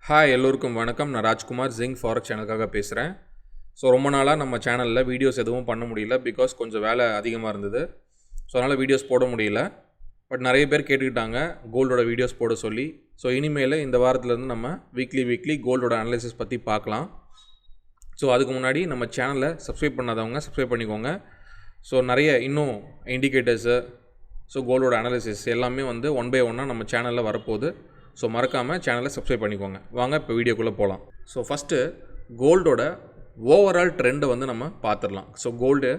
Hi எல்லோருக்கும் வணக்கம். நான் ராஜ்குமார் ஜிங் ஃபாரெக்ஸ் சேனலுக்காக பேசுகிறேன். ரொம்ப நாளாக நம்ம சேனலில் வீடியோஸ் எதுவும் பண்ண முடியல. பிகாஸ் கொஞ்சம் வேலை அதிகமாக இருந்தது. அதனால் வீடியோஸ் போட முடியல. பட் நிறைய பேர் கேட்டுக்கிட்டாங்க கோல்டோட வீடியோஸ் போட சொல்லி. இனிமேல் இந்த வாரத்துலேருந்து நம்ம வீக்லி கோல்டோட அனலைசிஸ் பற்றி பார்க்கலாம். அதுக்கு முன்னாடி நம்ம சேனலை சப்ஸ்கிரைப் பண்ணாதவங்க சப்ஸ்கிரைப் பண்ணிக்கோங்க. நிறைய இன்னும் இண்டிகேட்டர்ஸு கோல்டோட அனலைசிஸ் எல்லாமே ஒன் பை ஒன்னாக நம்ம சேனலில் வரப்போகுது. மறக்காமல் சேனலை சப்ஸ்கிரைப் பண்ணிக்கோங்க. வாங்க இப்போ வீடியோக்குள்ளே போகலாம். ஃபஸ்ட்டு கோல்டோட ஓவரால் ட்ரெண்டை நம்ம பார்த்துடலாம். கோல்டு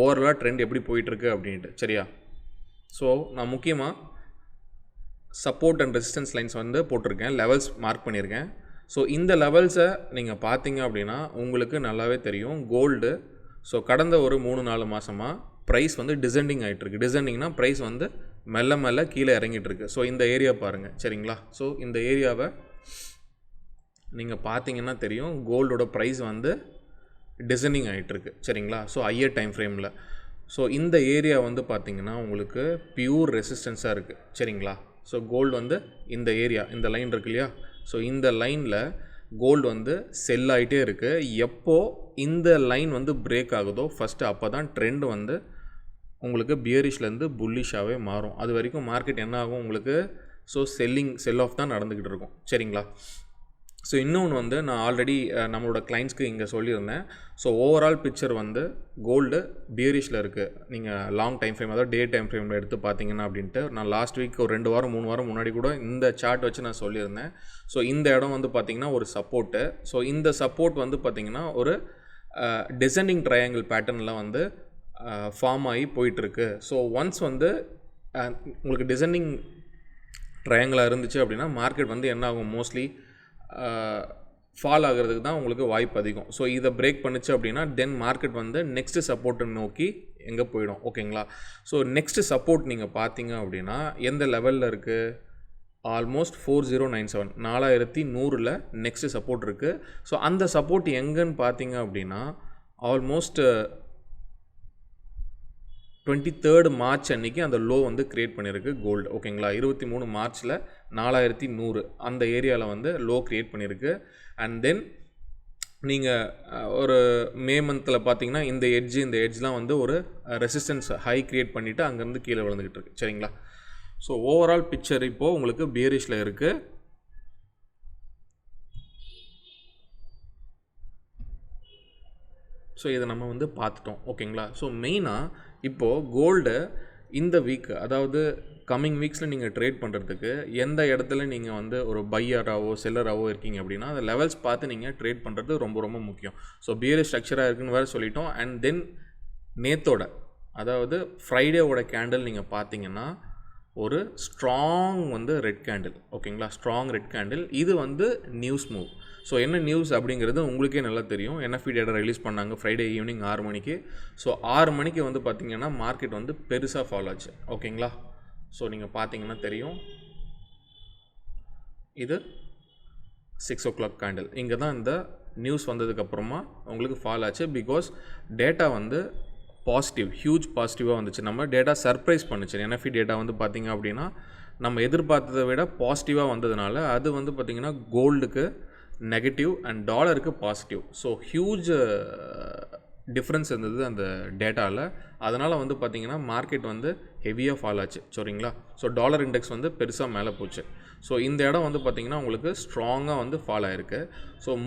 ஓவரால் ட்ரெண்ட் எப்படி போயிட்டுருக்கு அப்படின்ட்டு, சரியா? நான் முக்கியமாக சப்போர்ட் அண்ட் ரெசிஸ்டன்ஸ் லைன்ஸ் போட்டிருக்கேன், லெவல்ஸ் மார்க் பண்ணியிருக்கேன். இந்த லெவல்ஸை நீங்கள் பார்த்தீங்க அப்படின்னா உங்களுக்கு நல்லாவே தெரியும். கோல்டு கடந்த ஒரு 3-4 மாதமாக ப்ரைஸ் டிசெண்டிங் ஆகிட்டுருக்கு. டிசெண்டிங்னா ப்ரைஸ் மெல்ல மெல்ல கீழே இறங்கிட்டுருக்கு. இந்த ஏரியா பாருங்கள், சரிங்களா? இந்த ஏரியாவை நீங்கள் பார்த்தீங்கன்னா தெரியும், கோல்டோட ப்ரைஸ் டிசெண்டிங் ஆகிட்டுருக்கு, சரிங்களா? ஹையர் டைம் ஃப்ரேமில். இந்த ஏரியா பார்த்தீங்கன்னா உங்களுக்கு பியூர் ரெசிஸ்டன்ஸாக இருக்குது, சரிங்களா? கோல்டு இந்த ஏரியா, இந்த லைன் இருக்கு இல்லையா? இந்த லைனில் கோல்டு செல் ஆகிட்டே இருக்குது. எப்போது இந்த லைன் பிரேக் ஆகுதோ ஃபஸ்ட்டு அப்போ தான் ட்ரெண்ட் உங்களுக்கு பியரிஷ்லேருந்து புல்லிஷாகவே மாறும். அது வரைக்கும் மார்க்கெட் என்ன ஆகும் உங்களுக்கு? செல் ஆஃப் தான் நடந்துக்கிட்டு இருக்கும், சரிங்களா? இன்னொன்று நான் ஆல்ரெடி நம்மளோட கிளைண்ட்ஸ்க்கு இங்கே சொல்லியிருந்தேன். ஓவரால் பிக்சர் கோல்டு பியரிஷில் இருக்குது. நீங்கள் லாங் டைம் ஃப்ரேம், அதாவது டே டைம் ஃப்ரேமில் எடுத்து பார்த்தீங்கன்னா அப்படின்ட்டு நான் லாஸ்ட் வீக் ஒரு 2 வாரம் 3 வாரம் முன்னாடி கூட இந்த சார்ட் வச்சு நான் சொல்லியிருந்தேன். இந்த இடம் பார்த்திங்கன்னா ஒரு சப்போர்ட்டு. இந்த சப்போர்ட் பார்த்திங்கன்னா ஒரு டிசெண்டிங் ட்ரையாங்கிள் பேட்டர்னில் ஃபார்ம் ஆகி போயிட்டுருக்கு. ஒன்ஸ் உங்களுக்கு டிசெண்டிங் ட்ரையாங்கிளாக இருந்துச்சு அப்படின்னா மார்க்கெட் என்ன ஆகும்? மோஸ்ட்லி ஃபால் ஆகிறதுக்கு தான் உங்களுக்கு வாய்ப்பு அதிகம். இதை பிரேக் பண்ணிச்சு அப்படின்னா தென் மார்க்கெட் நெக்ஸ்ட்டு சப்போர்ட்டை நோக்கி எங்கே போயிடும், ஓகேங்களா? நெக்ஸ்ட்டு சப்போர்ட் நீங்கள் பார்த்தீங்க அப்படின்னா எந்த லெவலில் இருக்குது? ஆல்மோஸ்ட் 4097 4100 நெக்ஸ்ட்டு சப்போர்ட் இருக்குது. அந்த சப்போர்ட் எங்கன்னு பார்த்தீங்க அப்படின்னா ஆல்மோஸ்ட் 23 மார்ச் அன்றைக்கி அந்த லோ க்ரியேட் பண்ணியிருக்கு கோல்டு, ஓகேங்களா? 23 மார்ச்சில் 4100 அந்த ஏரியாவில் லோ க்ரியேட் பண்ணியிருக்கு. அண்ட் தென் நீங்கள் ஒரு மே மந்தில் பார்த்தீங்கன்னா இந்த எட்ஜ்லாம் ஒரு ரெசிஸ்டன்ஸ் ஹை க்ரியேட் பண்ணிவிட்டு அங்கேருந்து கீழே விழுந்துக்கிட்டு இருக்கு, சரிங்களா? ஓவரால் பிக்சர் இப்போது உங்களுக்கு பியரிஷில் இருக்குது. இதை நம்ம பார்த்துட்டோம், ஓகேங்களா? மெயினாக இப்போது கோல்டு இந்த வீக், அதாவது கம்மிங் வீக்ஸில் நீங்கள் ட்ரேட் பண்ணுறதுக்கு எந்த இடத்துல நீங்கள் ஒரு பையராகவோ செல்லராகவோ இருக்கீங்க அப்படின்னா அந்த லெவல்ஸ் பார்த்து நீங்கள் ட்ரேட் பண்ணுறது ரொம்ப ரொம்ப முக்கியம். பியரிஷ் ஸ்ட்ரக்சராக இருக்குன்னு வேறு சொல்லிட்டோம். அண்ட் தென் நேத்தோட, அதாவது ஃப்ரைடேவோட கேண்டில் நீங்கள் பார்த்தீங்கன்னா ஒரு ஸ்ட்ராங் ரெட் கேண்டில், ஓகேங்களா? Strong red candle. இது நியூஸ் மூவ். என்ன நியூஸ் அப்படிங்கிறது உங்களுக்கே நல்லா தெரியும். என்எஃப்இ டேட்டா ரிலீஸ் பண்ணாங்க ஃப்ரைடே ஈவினிங் 6 மணிக்கு. 6 மணிக்கு பார்த்திங்கன்னா மார்க்கெட் பெருசாக ஃபால் ஆச்சு, ஓகேங்களா? நீங்கள் பார்த்தீங்கன்னா தெரியும், இது 6 o'clock கேண்டில். இங்கே தான் இந்த நியூஸ் வந்ததுக்கப்புறமா உங்களுக்கு ஃபால் ஆச்சு. பிகாஸ் டேட்டா பாசிட்டிவ், ஹியூஜ் பாசிட்டிவாக வந்துச்சு. நம்ம டேட்டா சர்ப்ரைஸ் பண்ணுச்சு. என்எஃப்இ டேட்டா பார்த்திங்க அப்படின்னா நம்ம எதிர்பார்த்ததை விட பாசிட்டிவாக வந்ததுனால அது பார்த்திங்கன்னா கோல்டுக்கு நெகட்டிவ் அண்ட் டாலருக்கு பாசிட்டிவ். ஹியூஜ் டிஃப்ரென்ஸ் இருந்தது அந்த டேட்டாவில். அதனால் பார்த்திங்கன்னா மார்க்கெட் ஹெவியாக ஃபால் ஆச்சு, சரிங்களா? டாலர் இண்டெக்ஸ் பெருசாக மேலே போச்சு. இந்த இடம் பார்த்திங்கன்னா உங்களுக்கு ஸ்ட்ராங்காக ஃபால் ஆகிருக்கு.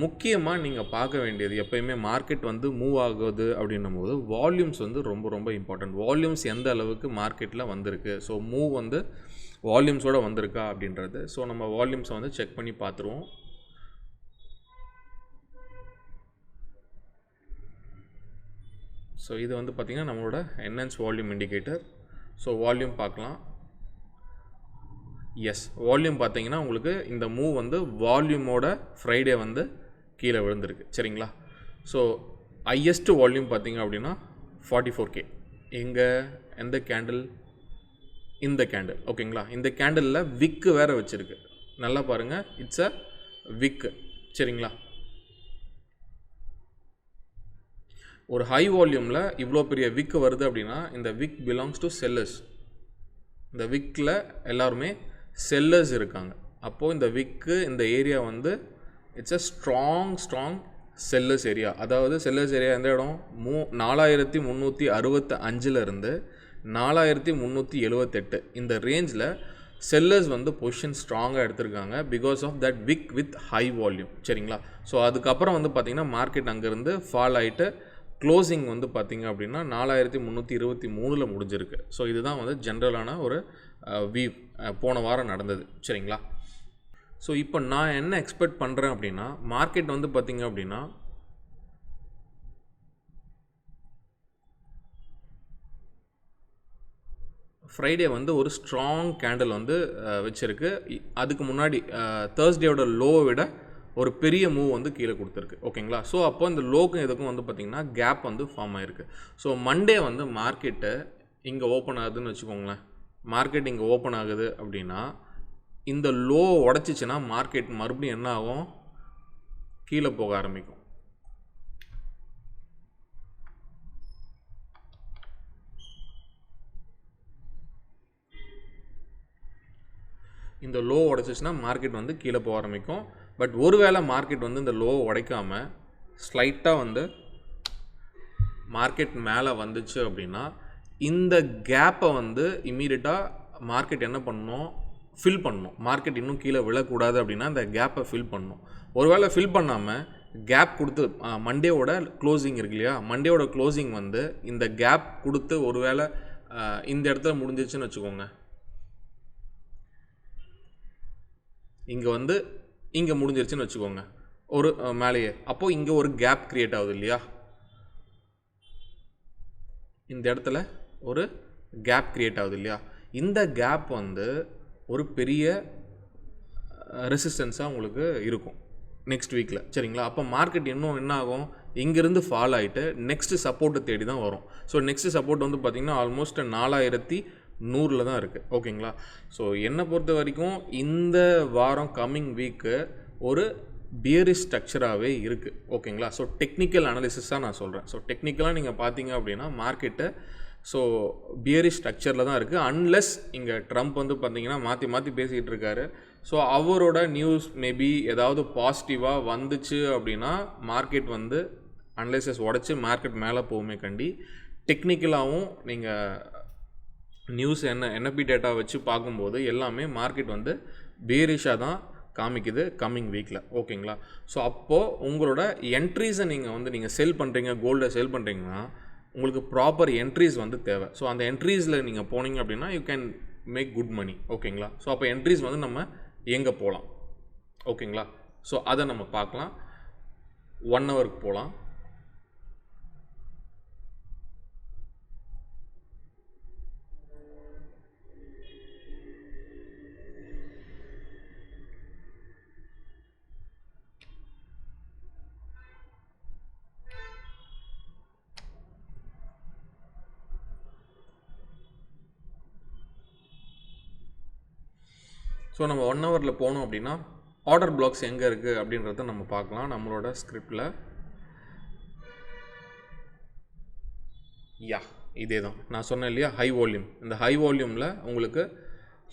முக்கியமாக நீங்கள் பார்க்க வேண்டியது எப்போயுமே மார்க்கெட் மூவ் ஆகுது அப்படின்னும் போது வால்யூம்ஸ் ரொம்ப ரொம்ப இம்பார்ட்டன்ட். வால்யூம்ஸ் எந்த அளவுக்கு மார்க்கெட்டில் வந்திருக்கு, மூவ் வால்யூம்ஸோடு வந்திருக்கா அப்படின்றது. நம்ம வால்யூம்ஸை செக் பண்ணி பார்த்துருவோம். இது பார்த்திங்கன்னா நம்மளோட என்ஹான்ஸ் வால்யூம் இண்டிகேட்டர். வால்யூம் பார்க்கலாம். எஸ், வால்யூம் பார்த்தீங்கன்னா உங்களுக்கு இந்த மூவ் வால்யூமோட ஃப்ரைடே கீழே விழுந்திருக்கு, சரிங்களா? ஹையஸ்ட் வால்யூம் பார்த்தீங்க அப்படின்னா 44K. எந்த கேண்டில்? இந்த கேண்டில், ஓகேங்களா? இந்த கேண்டிலில் விக்கு வேறு வச்சுருக்கு. நல்லா பாருங்கள், இட்ஸ் அ விக்கு, சரிங்களா? ஒரு ஹை வால்யூமில் இவ்வளோ பெரிய விக் வருது அப்படின்னா இந்த விக் பிலாங்ஸ் டு செல்லர்ஸ். இந்த விக்கில் எல்லாருமே செல்லர்ஸ் இருக்காங்க. அப்போது இந்த விக்கு இந்த area it's a strong sellers area. அதாவது செல்லர்ஸ் ஏரியா எந்த இடம் 4365 4378 இந்த ரேஞ்சில் செல்லர்ஸ் வந்து பொசிஷன் ஸ்ட்ராங்காக எடுத்திருக்காங்க because of that wick with high volume. சரிங்களா? ஸோ அதுக்கப்புறம் வந்து பார்த்திங்கன்னா மார்க்கெட் அங்கேருந்து ஃபால் ஆகிட்டு க்ளோசிங் வந்து பார்த்திங்க அப்படின்னா 4323 முடிஞ்சிருக்கு. ஸோ இதுதான் வந்து ஜென்ரலான ஒரு போன வாரம் நடந்தது. சரிங்களா? ஸோ இப்போ நான் என்ன எக்ஸ்பெக்ட் பண்ணுறேன் அப்படின்னா மார்க்கெட் வந்து பார்த்திங்க அப்படின்னா ஃப்ரைடே வந்து ஒரு ஸ்ட்ராங் கேண்டில் வந்து வச்சுருக்கு. அதுக்கு முன்னாடி தேர்ஸ்டேயோட லோவை விட ஒரு பெரிய மூவ் வந்து கீழே கொடுத்துருக்கு. ஓகேங்களா? ஸோ அப்போ இந்த லோக்கும் இதுக்கும் வந்து பார்த்திங்கன்னா கேப் வந்து ஃபார்ம் ஆகிருக்கு. ஸோ மண்டே வந்து மார்க்கெட்டு இங்கே ஓப்பன் ஆகுதுன்னு வச்சுக்கோங்களேன். மார்க்கெட் இங்கே ஓப்பன் ஆகுது அப்படின்னா இந்த லோ உடச்சிச்சின்னா மார்க்கெட் மறுபடியும் என்ன ஆகும்? கீழே போக ஆரம்பிக்கும். இந்த லோ உடைச்சிச்சுன்னா மார்க்கெட் வந்து கீழே போக ஆரம்பிக்கும். பட் ஒருவேளை மார்க்கெட் வந்து இந்த லோ உடைக்காமல் ஸ்லைட்டாக வந்து மார்க்கெட் மேலே வந்துச்சு அப்படின்னா இந்த கேப்பை வந்து இம்மீடியட்டாக மார்க்கெட் என்ன பண்ணணும்? ஃபில் பண்ணணும். மார்க்கெட் இன்னும் கீழே விழக்கூடாது அப்படின்னா இந்த கேப்பை ஃபில் பண்ணணும். ஒருவேளை ஃபில் பண்ணாமல் கேப் கொடுத்து மண்டேவோட க்ளோசிங் இருக்கு இல்லையா, மண்டேவோட க்ளோசிங் வந்து இந்த கேப் கொடுத்து ஒருவேளை இந்த இடத்துல முடிஞ்சிச்சுன்னு வச்சுக்கோங்க. இங்கே வந்து இங்கே முடிஞ்சிருச்சுன்னு வச்சுக்கோங்க ஒரு மேலேயே. அப்போது இங்கே ஒரு கேப் க்ரியேட் ஆகுது இல்லையா, இந்த இடத்துல ஒரு கேப் க்ரியேட் ஆகுது இல்லையா. இந்த கேப் வந்து ஒரு பெரிய ரெசிஸ்டன்ஸாக உங்களுக்கு இருக்கும் நெக்ஸ்ட் வீக்கில். சரிங்களா? அப்போ மார்க்கெட் இன்னும் என்ன ஆகும்? இங்கேருந்து ஃபால் ஆகிட்டு நெக்ஸ்ட்டு சப்போர்ட்டை தேடி தான் வரும். ஸோ நெக்ஸ்ட்டு சப்போர்ட் வந்து பார்த்திங்கன்னா ஆல்மோஸ்ட் 4100 தான் இருக்குது. ஓகேங்களா? ஸோ என்னை பொறுத்த வரைக்கும் இந்த வாரம் கம்மிங் வீக்கு ஒரு பியரிஷ் ஸ்ட்ரக்சராகவே இருக்குது. ஓகேங்களா? ஸோ டெக்னிக்கல் அனாலிசிஸாக நான் சொல்கிறேன். ஸோ டெக்னிக்கலாக நீங்கள் பார்த்தீங்க அப்படின்னா மார்க்கெட்டு ஸோ பியரிஷ் ஸ்ட்ரக்சரில் தான் இருக்குது. அன்லெஸ் இங்கே ட்ரம்ப் வந்து பார்த்திங்கன்னா மாற்றி பேசிகிட்டு இருக்காரு. ஸோ அவரோட நியூஸ் மேபி ஏதாவது பாசிட்டிவாக வந்துச்சு அப்படின்னா மார்க்கெட் வந்து அனலைசஸ் உடச்சி மார்க்கெட் மேலே போகுமே கண்டி. டெக்னிக்கலாகவும் நீங்கள் நியூஸ் என்எஃப்பி டேட்டா வச்சு பார்க்கும்போது எல்லாமே மார்க்கெட் வந்து பேரிஷாக தான் காமிக்குது கம்மிங் வீக்கில். ஓகேங்களா? ஸோ அப்போது உங்களோட என்ட்ரிஸை நீங்கள் செல் பண்ணுறீங்க, கோல்டை செல் பண்ணுறீங்கன்னா உங்களுக்கு ப்ராப்பர் என்ட்ரிஸ் வந்து தேவை. ஸோ அந்த என்ட்ரிஸில் நீங்கள் போனீங்க அப்படின்னா you can make good money. ஓகேங்களா? ஸோ அப்போ என்ட்ரிஸ் வந்து நம்ம எங்கே போகலாம்? ஓகேங்களா? ஸோ அதை நம்ம பார்க்கலாம். 1 ஹவருக்கு போகலாம். ஸோ நம்ம 1 ஹவரில் போனோம் அப்படின்னா ஆர்டர் பிளாக்ஸ் எங்கே இருக்குது அப்படின்றத நம்ம பார்க்கலாம் நம்மளோட ஸ்கிரிப்டில். இதே தான் நான் சொன்னேன் இல்லையா, ஹை வால்யூம். இந்த ஹை வால்யூமில் உங்களுக்கு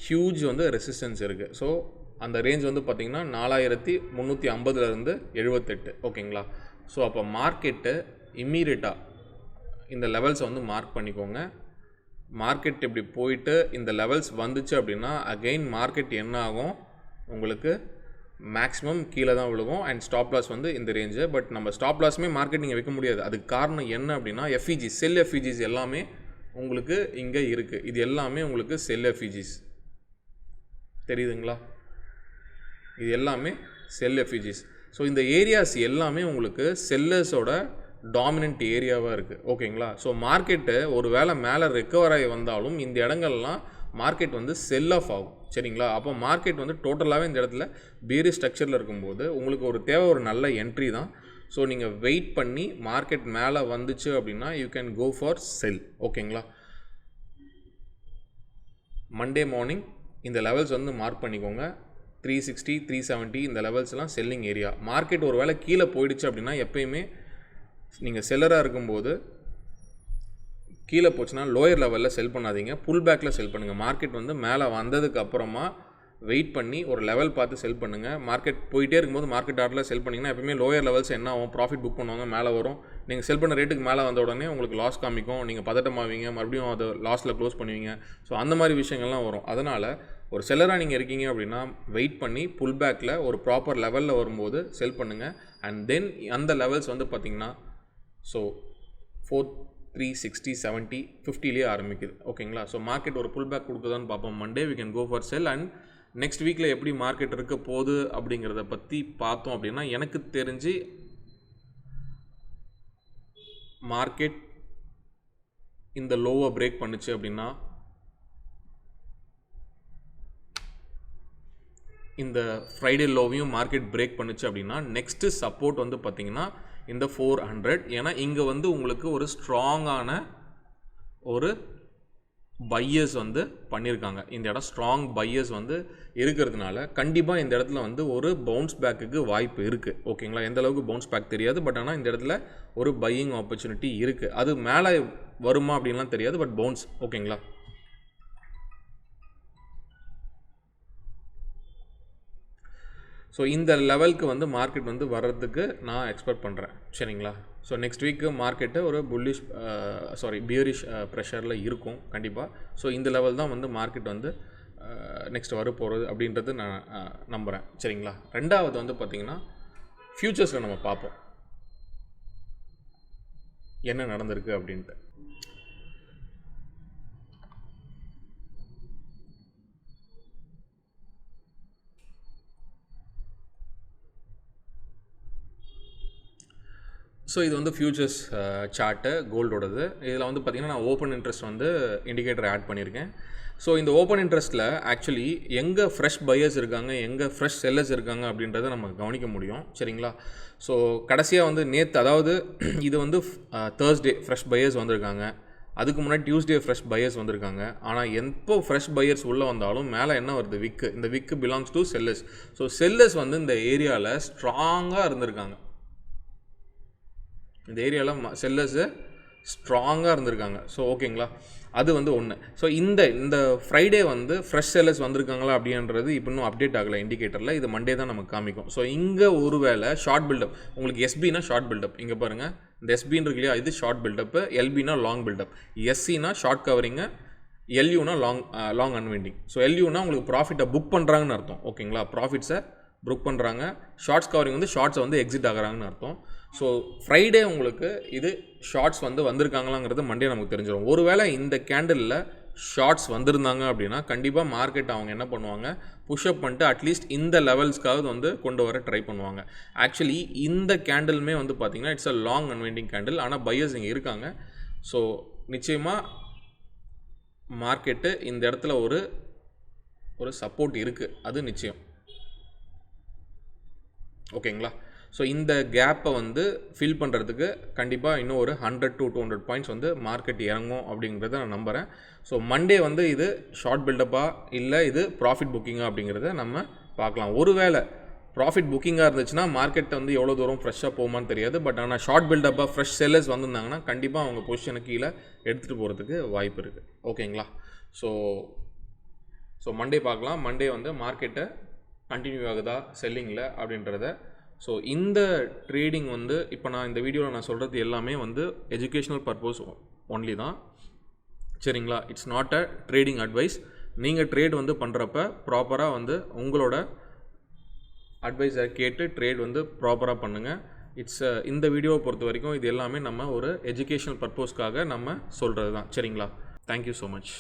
ஹியூஜ் வந்து ரெசிஸ்டன்ஸ் இருக்குது. ஸோ அந்த ரேஞ்ச் வந்து பார்த்திங்கன்னா 4350 78. ஓகேங்களா? ஸோ அப்போ மார்க்கெட்டு இம்மீடியட்டாக இந்த லெவல்ஸை வந்து மார்க் பண்ணிக்கோங்க. மார்க்கெட் இப்படி போயிட்டு இந்த லெவல்ஸ் வந்துச்சு அப்படின்னா அகெயின் மார்க்கெட் என்ன ஆகும்? உங்களுக்கு மேக்ஸிமம் கீழே தான் விழுகும். அண்ட் ஸ்டாப் லாஸ் வந்து இந்த ரேஞ்சு. பட் நம்ம ஸ்டாப் லாஸுமே மார்க்கெட் நீங்கள் வைக்க முடியாது. அதுக்கு காரணம் என்ன அப்படின்னா எஃப்இஜி, செல் எஃப்இஜிஸ் எல்லாமே உங்களுக்கு இங்கே இருக்குது. இது எல்லாமே உங்களுக்கு செல் எஃப்இஜிஸ் தெரியுதுங்களா? இது எல்லாமே செல் எஃப்இஜிஸ். ஸோ இந்த ஏரியாஸ் எல்லாமே உங்களுக்கு செல்லர்ஸோட டாமினன்ட் ஏரியாவாக இருக்குது. ஓகேங்களா? ஸோ மார்க்கெட்டு ஒரு வேளை மேலே ரெக்கவர் ஆகி வந்தாலும் இந்த இடங்கள்லாம் மார்க்கெட் வந்து செல் ஆஃப் ஆகும். சரிங்களா? அப்போ மார்க்கெட் வந்து டோட்டலாகவே இந்த இடத்துல பேரிஷ் ஸ்ட்ரக்சரில் இருக்கும்போது உங்களுக்கு ஒரு தேவை ஒரு நல்ல என்ட்ரி தான். ஸோ நீங்கள் வெயிட் பண்ணி மார்க்கெட் மேலே வந்துச்சு அப்படின்னா யூ கேன் கோ ஃபார் செல். ஓகேங்களா? மண்டே மார்னிங் இந்த லெவல்ஸ் வந்து மார்க் பண்ணிக்கோங்க. 360 370 இந்த லெவல்ஸ்லாம் செல்லிங் ஏரியா. மார்க்கெட் ஒரு வேளை கீழே போயிடுச்சு அப்படின்னா எப்பயுமே நீங்கள் செல்லராக இருக்கும்போது கீழே போச்சுன்னா லோயர் லெவலில் செல் பண்ணாதீங்க, புல் பேக்கில் செல் பண்ணுங்கள். மார்க்கெட் வந்து மேலே வந்ததுக்கு அப்புறமா வெயிட் பண்ணி ஒரு லெவல் பார்த்து செல் பண்ணுங்கள். மார்க்கெட் போயிட்டே இருக்கும்போது மார்க்கெட் ஆர்டரில் செல் பண்ணிங்கன்னா எப்பவுமே லோயர் லெவல்ஸ் என்ன ஆகும், ப்ராஃபிட் புக் பண்ணுவாங்க, மேலே வரும். நீங்கள் செல் பண்ண ரேட்டுக்கு மேலே வந்த உடனே உங்களுக்கு லாஸ் காமிக்கும், நீங்கள் பதட்டமாவீங்க, மறுபடியும் அதை லாஸில் க்ளோஸ் பண்ணுவீங்க. ஸோ அந்த மாதிரி விஷயங்கள்லாம் வரும். அதனால் ஒரு செல்லராக நீங்கள் இருக்கீங்க அப்படின்னா வெயிட் பண்ணி புல் பேக்கில் ஒரு ப்ராப்பர் லெவலில் வரும்போது செல் பண்ணுங்கள். அண்ட் தென் அந்த லெவல்ஸ் வந்து பார்த்திங்கன்னா ஸோ 4,360, 70, 50லேயே ஆரம்பிக்குது. ஓகேங்களா? ஸோ மார்க்கெட் ஒரு புல் பேக் கொடுக்குதான்னு பார்ப்போம். Monday we can go for sell. And next வீக்கில் எப்படி மார்க்கெட் இருக்க போகுது அப்படிங்கிறத பற்றி பார்த்தோம் அப்படின்னா எனக்கு தெரிஞ்சு மார்க்கெட் இந்த லோவை பிரேக் பண்ணுச்சு அப்படின்னா இந்த ஃப்ரைடே லோவையும் மார்க்கெட் பிரேக் பண்ணுச்சு அப்படின்னா நெக்ஸ்ட்டு சப்போர்ட் வந்து பார்த்திங்கன்னா இந்த 400. ஏன்னா இங்கே வந்து உங்களுக்கு ஒரு ஸ்ட்ராங்கான ஒரு பையர்ஸ் வந்து பண்ணியிருக்காங்க. இந்த இடம் ஸ்ட்ராங் பையர்ஸ் வந்து இருக்கிறதுனால கண்டிப்பாக இந்த இடத்துல வந்து ஒரு பவுன்ஸ் பேக்குக்கு வாய்ப்பு இருக்குது. ஓகேங்களா? எந்த அளவுக்கு பவுன்ஸ் பேக் தெரியாது, பட் ஆனால் இந்த இடத்துல ஒரு பையிங் ஆப்பர்ச்சுனிட்டி இருக்குது. அது மேலே வருமா அப்படின்லாம் தெரியாது, பட் பவுன்ஸ். ஓகேங்களா? ஸோ இந்த லெவலுக்கு வந்து மார்க்கெட் வந்து வர்றதுக்கு நான் எக்ஸ்பெக்ட் பண்ணுறேன். சரிங்களா? ஸோ நெக்ஸ்ட் வீக்கு மார்க்கெட்டு ஒரு புல்லிஷ் பியரிஷ் ப்ரெஷரில் இருக்கும் கண்டிப்பாக. ஸோ இந்த லெவல் தான் வந்து மார்க்கெட் வந்து நெக்ஸ்ட் வர போகிறது அப்படின்றது நான் நம்புகிறேன். சரிங்களா? ரெண்டாவது வந்து பார்த்திங்கன்னா ஃப்யூச்சர்ஸில் நம்ம பார்ப்போம் என்ன நடந்திருக்கு அப்படின்ட்டு. ஸோ இது வந்து ஃப்யூச்சர்ஸ் சார்ட்டு கோல்டோடது. இதில் வந்து பார்த்திங்கன்னா நான் ஓப்பன் இன்ட்ரெஸ்ட் வந்து இண்டிகேட்டர் ஆட் பண்ணியிருக்கேன். ஸோ இந்த ஓப்பன் இன்ட்ரெஸ்ட்டில் ஆக்சுவலி எங்கே ஃப்ரெஷ் பையர்ஸ் இருக்காங்க, எங்கே ஃப்ரெஷ் செல்லர்ஸ் இருக்காங்க அப்படின்றத நம்ம கவனிக்க முடியும். சரிங்களா? ஸோ கடைசியாக வந்து நேற்று, அதாவது இது வந்து தேர்ஸ்டே ஃப்ரெஷ் பையர்ஸ் வந்திருக்காங்க. அதுக்கு முன்னாடி டியூஸ்டே ஃப்ரெஷ் பையர்ஸ் வந்திருக்காங்க. ஆனால் எப்போ ஃப்ரெஷ் பையர்ஸ் உள்ளே வந்தாலும் மேலே என்ன வருது, விக்கு. இந்த விக்கு belongs to sellers. So sellers வந்து இந்த ஏரியாவில் ஸ்ட்ராங்காக இருந்திருக்காங்க. இந்த ஏரியாவில் செல்லர்ஸு ஸ்ட்ராங்காக இருந்திருக்காங்க. ஸோ ஓகேங்களா? அது வந்து ஒன்று. ஸோ இந்த ஃப்ரைடே வந்து ஃப்ரெஷ் செல்லர்ஸ் வந்திருக்காங்களா அப்படின்றது இப்போ இன்னும் அப்டேட் ஆகலை இண்டிகேட்டரில். இது மண்டே தான் நமக்கு காமிக்கும். ஸோ இங்கே ஒரு வேளை ஷார்ட் பில்டப், உங்களுக்கு எஸ்பினா ஷார்ட் பில்டப், இங்கே பாருங்கள் இந்த எஸ்பின்னு இருக்கு இல்லையா, இது ஷார்ட் பில்டப்பு. எல்பினா லாங் பில்டப், எஸ்சினா ஷார்ட் கவரிங்கு, எல்யூனா லாங் அன்வைண்டிங். ஸோ எல்யூனா உங்களுக்கு ப்ராஃபிட்டை புக் பண்ணுறாங்கன்னு அர்த்தம். ஓகேங்களா? ப்ராஃபிட்ஸை புக் பண்ணுறாங்க. ஷார்ட்ஸ் கவரிங் வந்து ஷார்ட்ஸை வந்து எக்ஸிட் ஆகிறாங்கன்னு அர்த்தம். ஸோ ஃப்ரைடே உங்களுக்கு இது ஷார்ட்ஸ் வந்து வந்திருக்காங்களாங்கிறது மண்டே நமக்கு தெரிஞ்சிடும். ஒருவேளை இந்த கேண்டிலில் ஷார்ட்ஸ் வந்திருந்தாங்க அப்படின்னா கண்டிப்பாக மார்க்கெட் அவங்க என்ன பண்ணுவாங்க, புஷ்அப் பண்ணிட்டு அட்லீஸ்ட் இந்த லெவல்ஸ்க்காவது வந்து கொண்டு வர ட்ரை பண்ணுவாங்க. ஆக்சுவலி இந்த கேண்டிலுமே வந்து பார்த்திங்கன்னா it's a long unwinding candle. ஆனால் பையர்ஸ் இங்கே இருக்காங்க. ஸோ நிச்சயமாக மார்க்கெட்டு இந்த இடத்துல ஒரு சப்போர்ட் இருக்குது, அது நிச்சயம். ஓகேங்களா? ஸோ இந்த கேப்பை வந்து ஃபில் பண்ணுறதுக்கு கண்டிப்பாக இன்னும் ஒரு 100 to 200 பாயிண்ட்ஸ் வந்து மார்க்கெட் இறங்கும் அப்படிங்கிறத நான் நம்புகிறேன். ஸோ மண்டே வந்து இது ஷார்ட் பில்டப்பாக இல்லை இது ப்ராஃபிட் புக்கிங்காக அப்படிங்கிறத நம்ம பார்க்கலாம். ஒருவேளை ப்ராஃபிட் புக்கிங்காக இருந்துச்சுன்னா மார்க்கெட் வந்து எவ்வளோ தூரம் ஃப்ரெஷ்ஷாக போகுமான்னு தெரியாது. பட் ஆனால் ஷார்ட் பில்டப்பாக ஃப்ரெஷ் செல்லர்ஸ் வந்திருந்தாங்கன்னா கண்டிப்பாக அவங்க பொசிஷனுக்கு கீழே எடுத்துகிட்டு போகிறதுக்கு வாய்ப்பு இருக்குது. ஓகேங்களா? ஸோ மண்டே பார்க்கலாம். மண்டே வந்து மார்க்கெட்டை கண்டினியூ ஆகுதா செல்லிங்கில் அப்படின்றத. ஸோ இந்த ட்ரேடிங் வந்து இப்போ நான் இந்த வீடியோவில் நான் சொல்கிறது எல்லாமே வந்து எஜுகேஷ்னல் பர்பஸ் ஒன்லி தான். சரிங்களா? It's not a trading advice. நீங்கள் ட்ரேட் வந்து பண்ணுறப்ப ப்ராப்பராக வந்து உங்களோட அட்வைஸை கேட்டு ட்ரேட் வந்து ப்ராப்பராக பண்ணுங்கள். இந்த வீடியோவை பொறுத்த வரைக்கும் இது எல்லாமே நம்ம ஒரு எஜுகேஷ்னல் பர்பஸ்க்காக நம்ம சொல்கிறது தான். சரிங்களா? Thank you so much.